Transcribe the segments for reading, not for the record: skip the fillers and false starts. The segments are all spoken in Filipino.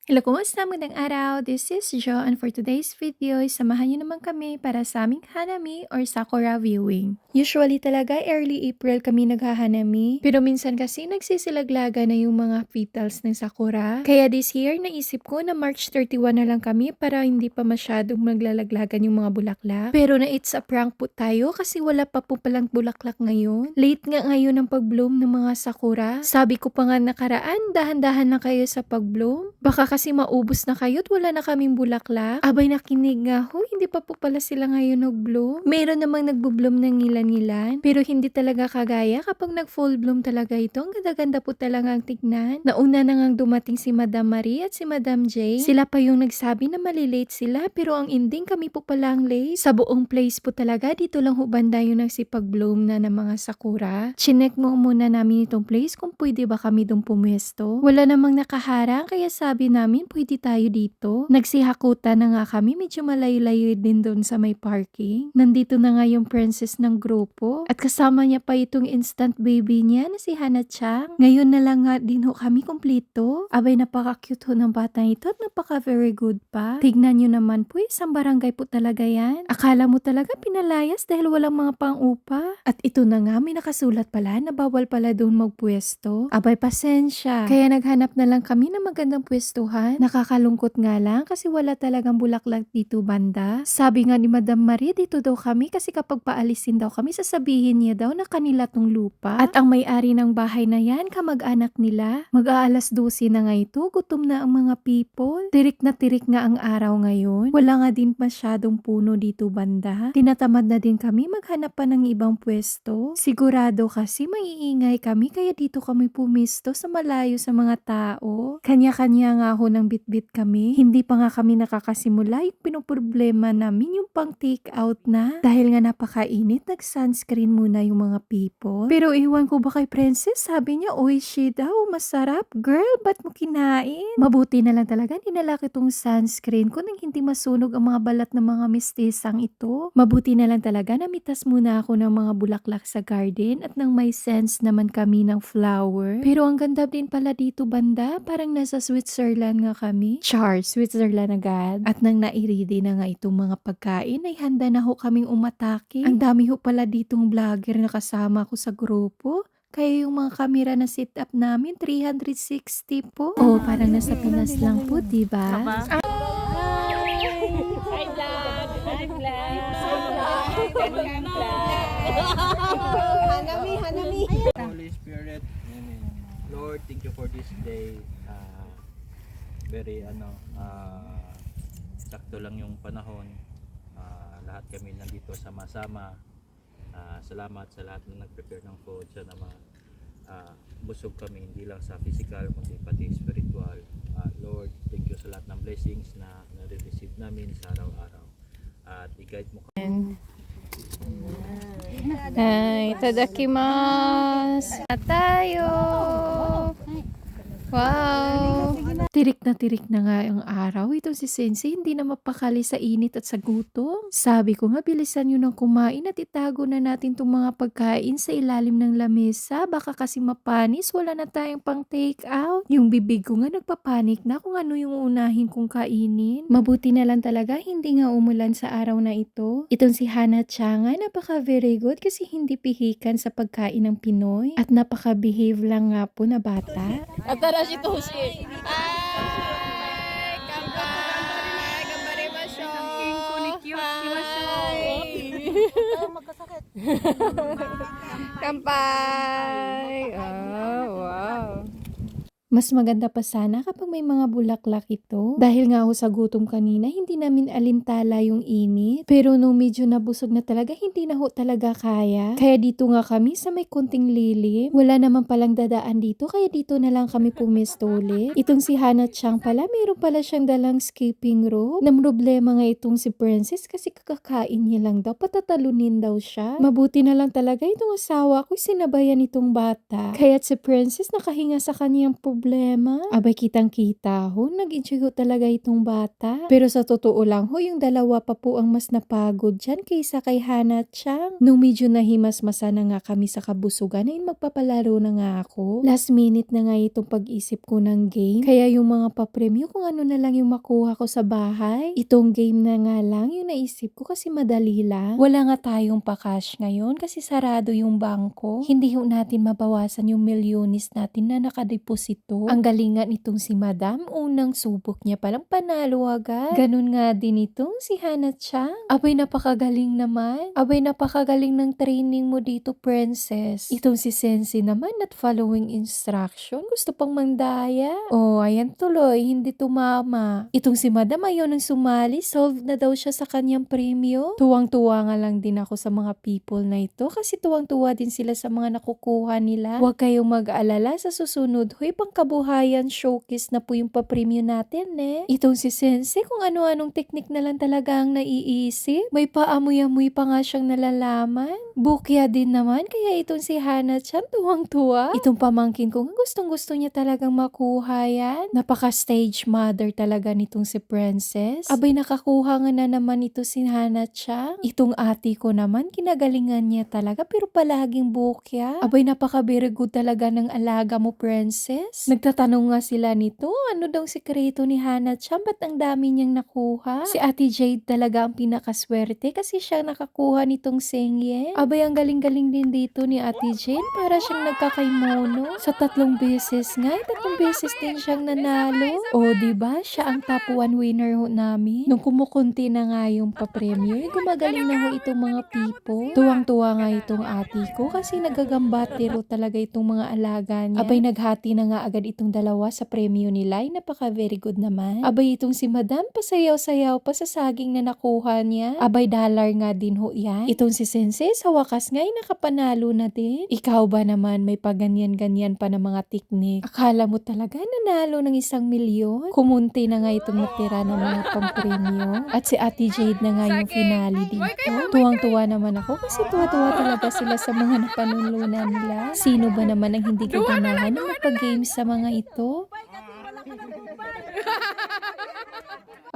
Hello, kumusta? Magandang araw. This is Jo and for today's video, samahan niyo naman kami para sa aming hanami or sakura viewing. Usually talaga early April kami naghahanami, pero minsan kasi nagsisilaglaga na yung mga petals ng sakura. Kaya this year, naisip ko na March 31 na lang kami para hindi pa masyadong maglalaglagan yung mga bulaklak. Pero na it's a prank po tayo kasi wala pa po palang bulaklak ngayon. Late nga ngayon ang pag-bloom ng mga sakura. Sabi ko pa nga nakaraan, dahan-dahan lang kayo sa pag-bloom. Baka kasi maubos na kayo at wala na kaming bulaklak. Abay nakinig nga ho, hindi pa po pala sila ngayon nag-bloom. Meron namang nagbo-bloom ng ilan-ilan, pero hindi talaga kagaya kapag nag-full bloom talaga ito. Ang ganda-ganda po talaga ang tignan. Nauna na ngang dumating si Madam Marie at si Madam Jane. Sila pa yung nagsabi na malilate sila, pero ang ending kami po pala ang late. Sa buong place po talaga, dito lang ho banda yung nagsipag-bloom na ng mga sakura. Chinek mo muna namin itong place kung pwede ba kami dong pumwesto. Wala namang nakaharang, kaya sabi namin pwede tayo dito. Nagsihakutan na nga kami, medyo malayo-layo din doon sa may parking. Nandito na nga yung princess ng grupo at kasama niya pa itong instant baby niya na si Hana Chang. Ngayon na lang nga din ho kami kumpleto. Abay napaka-cute ho ng batang ito at napaka very good pa. Tignan nyo naman po, isang barangay po talaga yan. Akala mo talaga pinalayas dahil walang mga pang-upa. At ito na nga, may nakasulat pala na bawal pala doon magpwesto. Abay pasensya. Kaya naghanap na lang kami ng magandang pwestuhan. Nakakalungkot nga lang kasi wala talagang bulaklak dito banda. Sabi nga ni Madam Marie, dito daw kami kasi kapag paalisin daw kami, sasabihin niya daw na kanila tong lupa. At ang may-ari ng bahay na yan, kamag-anak nila. Mag-aalas 12 na nga ito, gutom na ang mga people. Tirik na tirik nga ang araw ngayon. Wala nga din masyadong puno dito banda. Tinatamad na din kami maghanap pa ng ibang pwesto. Sigurado kasi maiingay kami kaya dito kami pumisto sa malayo sa mga tao. Kanya-kanya nga ho ng bitbit kami. Hindi pa nga kami nakakasimula yung pinoproblema namin yung pang take out na. Dahil nga napakainit, nag-sunscreen muna yung mga people. Pero iwan ko ba kay Princess? Sabi niya, oishi daw, masarap. Girl, ba't mo kinain? Mabuti na lang talaga, dinala ko itong sunscreen ko nang hindi masunog ang mga balat ng mga mistisang ito. Mabuti na lang talaga, namitas muna ako ng mga bulaklak sa garden at nang may sense naman kami ng flower. Pero ang ganda din pala dito banda, parang nasa Switzerland nga kami. Char, Switzerland agad. At nang nairidi na nga itong mga pagkain, ay handa na ho kaming umatake. Ang dami ho pala ditong vlogger na kasama ko sa grupo. Kaya yung mga kamera na sit up namin, 360 po. Oh, parang nasa Pinas lang po, diba? Hi vlog! Hi vlog! Hanami. Holy Spirit, Lord, thank you for this day. Very sakto lang yung panahon. Lahat kami nandito sama-sama. Salamat sa lahat na nag-prepare ng food. Sana busog kami, hindi lang sa physical, kundi pati spiritual. Lord, thank you sa lahat ng blessings na nare-receive namin sa araw-araw. At i-guide mo kami. Ay, itadakimasu. Na tayo. Wow. Tirik na nga ang araw. Itong si Sensei hindi na mapakali sa init at sa gutom. Sabi ko nga, bilisan nyo ng kumain at itago na natin itong mga pagkain sa ilalim ng lamesa. Baka kasi mapanis, wala na tayong pang take out. Yung bibig ko nga nagpapanik na kung ano yung unahin kong kainin. Mabuti na lang talaga, hindi nga umulan sa araw na ito. Itong si Hana Chang nga, napaka very good kasi hindi pihikan sa pagkain ng Pinoy. At napaka-behave lang nga po na bata. Atarashi Toshi! Kampai! Oh, wow! Mas maganda pa sana kapag may mga bulaklak ito. Dahil nga ako sa gutom kanina, hindi namin alintala yung init. Pero nung medyo nabusog na talaga, hindi na ho talaga kaya. Kaya dito nga kami sa may konting lilim. Wala naman palang dadaan dito, kaya dito na lang kami pumesto ulit. Itong si Hana Chang pala, mayroon pala siyang dalang skipping rope. Namroblema nga itong si Princess kasi kakakain niya lang daw, patatalunin daw siya. Mabuti na lang talaga itong asawa ko, sinabayan itong bata. Kaya't si Princess nakahinga sa kaniyang problema problema. Abay kitang-kita ho, nag-enjoy ho talaga itong bata. Pero sa totoo lang ho, yung dalawa pa po ang mas napagod dyan kaysa kay Hana at Chang. Nung medyo nahimasmasa na nga kami sa kabusugan, ay magpapalaro na nga ako. Last minute na nga itong pag-isip ko ng game. Kaya yung mga papremyo kung ano na lang yung makuha ko sa bahay. Itong game na nga lang yung naisip ko kasi madali lang. Wala nga tayong pa-cash ngayon kasi sarado yung bangko. Hindi ho natin mabawasan yung milyonis natin na nakadeposito. Ang galingan nitong si Madam, unang subok niya palang panalo agad. Ganun nga din itong si Hana Chang. Abay napakagaling naman. Abay napakagaling ng training mo dito, princess. Itong si Sensei naman not following instruction. Gusto pang mandaya. Oh, ayan tuloy, hindi tumama. Itong si Madam ayaw nang sumali. Solved na daw siya sa kanyang premyo. Tuwang-tuwa nga lang din ako sa mga people na ito kasi tuwang-tuwa din sila sa mga nakukuha nila. Huwag kayong mag-alala sa susunod. Hoy, pangkabuhayan showcase na po yung papremyo natin Itong si Sensei kung ano-anong teknik na lang talaga ang naiisip. May paamoy-amoy pa nga siyang nalalaman. Bukya din naman kaya itong si Hana Chan tuwang-tuwa. Itong pamangkin ko gustong-gusto niya talagang makuha yan. Napaka-stage mother talaga nitong si Princess. Abay nakakuha nga na naman ito si Hana Chan. Itong ate ko naman kinagalingan niya talaga pero palaging bukya. Abay napaka-very good talaga ng alaga mo, Princess. Nagtatanong nga sila nito, ano daw sikreto ni Hana Chan, ba't ang dami niyang nakuha? Si Ate Jade talaga ang pinakaswerte kasi siya nakakuha nitong Sengye. Abay ang galing-galing din dito ni Ate Jade, para siyang nagkakaimono. Sa 3 beses nga, 3 beses din siyang nanalo. O diba, siya ang top 1 winner ho namin. Nung kumukunti na nga yung papremyo, gumagaling na ho itong mga people. Tuwang-tuwa nga itong ate ko kasi nagagambate ro talaga itong mga alaga niya. Abay naghati na nga agad itong dalawa sa premyo nila. Ay napaka very good naman. Abay itong si Madam pasayaw-sayaw pa sa saging na nakuha niya. Abay dollar nga din ho yan. Itong si Sensei sa wakas nga ay nakapanalo na din. Ikaw ba naman may paganyan-ganyan pa ng mga teknik? Akala mo talaga nanalo ng 1,000,000? Kumunti na nga itong natira ng mga pampremyo. At si Ate Jade na nga yung finale dito. Tuwang-tuwa naman ako kasi tuwa-tuwa talaga sila sa mga napanulunan nila. Sino ba naman ang hindi gaganahan na magpa-games sa mga ito?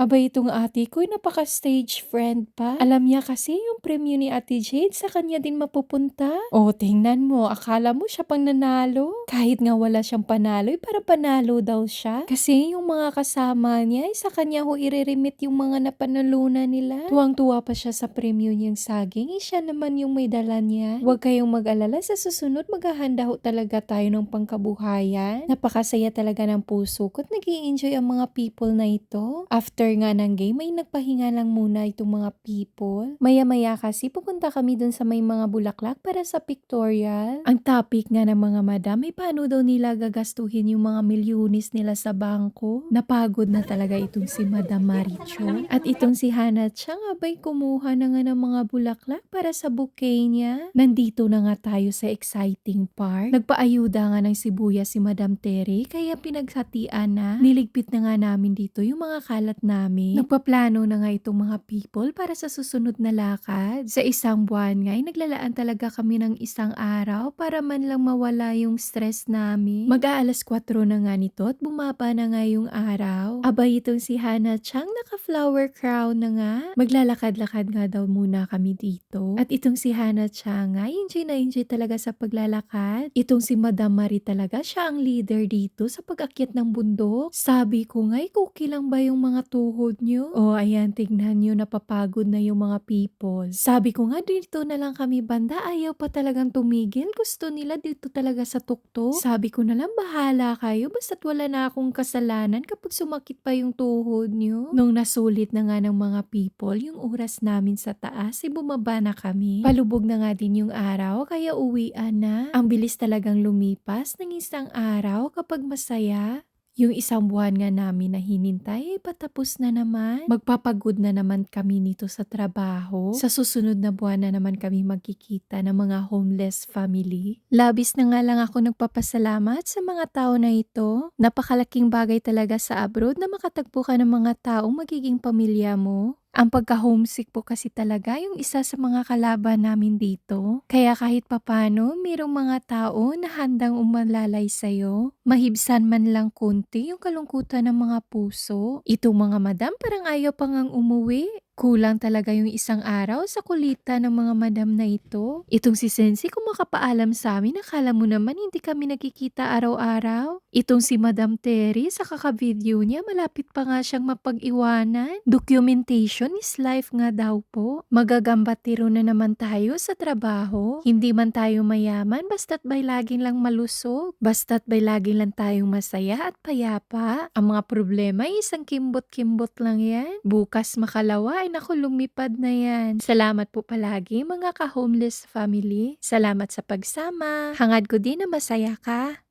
Abay itong ate ko napaka-stage friend pa. Alam niya kasi yung premyo ni Ate Jade sa kanya din mapupunta. O tingnan mo, akala mo siya pang nanalo. Kahit nga wala siyang panalo, para panalo daw siya. Kasi yung mga kasama niya, sa kanya ho ireremit yung mga napanalunan nila. Tuwang-tuwa pa siya sa premyo niyang saging. Siya naman yung may dala niya. Huwag kayong mag-alala, sa susunod maghahanda ho talaga tayo ng pangkabuhayan. Napakasaya talaga ng puso ko at nag-i-enjoy ang mga people na ito. After nga ng game, may nagpahinga lang muna itong mga people. Maya-maya kasi pupunta kami dun sa may mga bulaklak para sa pictorial. Ang topic nga ng mga madam ay paano daw nila gagastuhin yung mga milyones nila sa bangko. Napagod na talaga itong si Madam Maricho. At itong si Hana Chang abay kumuha na nga ng mga bulaklak para sa bouquet niya. Nandito na nga tayo sa exciting part. Nagpaayuda nga ng sibuyas si Madam Terry kaya pinaghatian na. Niligpit na nga namin dito yung mga kalat namin. Nagpaplano na nga itong mga people para sa susunod na lakad. Sa 1 buwan nga ay naglalaan talaga kami ng 1 araw para man lang mawala yung stress namin. Mag-aalas 4 na nga nito at bumaba na nga yung araw. Abay itong si Hana Chang naka-flower crown na nga. Maglalakad-lakad nga daw muna kami dito. At itong si Hana Chang nga enjoy na enjoy talaga sa paglalakad. Itong si Madam Marie talaga siya ang leader dito sa pag-akyat ng bundok. Sabi ko nga, okay lang ba yung mga tuhod nyo? O ayan, tignan nyo, napapagod na yung mga people. Sabi ko nga, dito na lang kami banda, ayaw pa talagang tumigil. Gusto nila dito talaga sa tuktok. Sabi ko na lang, bahala kayo, basta't wala na akong kasalanan kapag sumakit pa yung tuhod nyo. Nung nasulit na nga ng mga people, yung oras namin sa taas, bumaba na kami. Palubog na nga din yung araw, kaya uwian na. Ang bilis talagang lumipas ng 1 araw kapag masaya. Yung 1 buwan nga namin na hinintay ay patapos na naman. Magpapagod na naman kami nito sa trabaho. Sa susunod na buwan na naman kami magkikita ng mga homeless family. Labis na nga lang ako nagpapasalamat sa mga tao na ito. Napakalaking bagay talaga sa abroad na makatagpo ka ng mga taong magiging pamilya mo. Ang pagka-homesick po kasi talaga yung isa sa mga kalaban namin dito. Kaya kahit papano, mayroong mga tao na handang umalalay sa'yo. Mahibsan man lang konti yung kalungkutan ng mga puso. Itong mga madam parang ayaw pa ngang umuwi. Kulang talaga yung isang araw sa kulitan ng mga madam na ito. Itong si Sensi kung makapaalam sa amin, akala mo naman hindi kami nagkikita araw-araw. Itong si Madam Terry, sa kaka-video niya, malapit pa nga siyang mapag-iwanan. Documentation is life nga daw po. Magagambatiro na naman tayo sa trabaho. Hindi man tayo mayaman, basta't ba'y laging lang malusog. Basta't ba'y laging lang tayong masaya at payapa. Ang mga problema ay isang kimbot-kimbot lang yan. Bukas makalawa ay naku, lumipad na yan. Salamat po palagi mga ka-homeless family. Salamat sa pagsama. Hangad ko din na masaya ka.